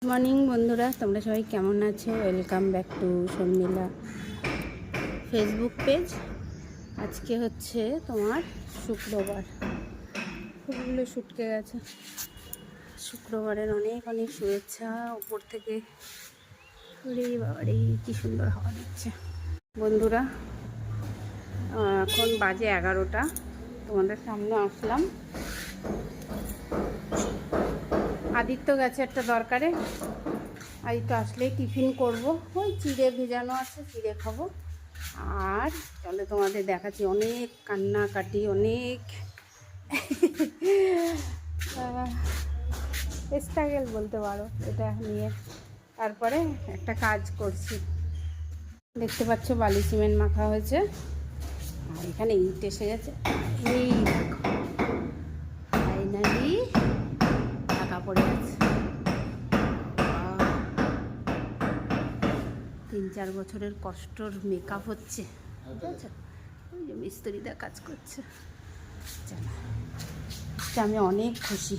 Morning বন্ধুরা, তোমরা সবাই কেমন আছো? Welcome back to Sharmila Facebook page. আজকে হচ্ছে তোমার শুক্রবার। ফুলগুলো শুটকে গেছে। শুক্রবারের অনেক অনেক শুভেচ্ছা উপর থেকে। ওরে বাবারে, কি সুন্দর হাওয়া দিচ্ছে বন্ধুরা। এখন বাজে 11টা, তোমাদের সামনে আসলাম। আদিত্য গেছে একটা দরকারে। আদিত্য আসলেই টিফিন করব। ওই চিড়ে ভেজানো আছে, চিড়ে খাবো। আর চলে তোমাদের দেখাচ্ছি অনেক কান্নাকাটি, অনেক স্ট্রাগল বলতে পারো এটা নিয়ে। তারপরে একটা কাজ করছি, দেখতে পাচ্ছ বালি সিমেন্ট মাখা হয়েছে। আর এখানে ইট এসে গেছে। এই ফাইনালি ঢাকা পড়ে গেছে। 3-4 বছরের কষ্টর মেকআপ হচ্ছে, ঠিক আছে? ওই যে মিস্ত্রিরা কাজ করছে। চলো, আমি অনেক খুশি।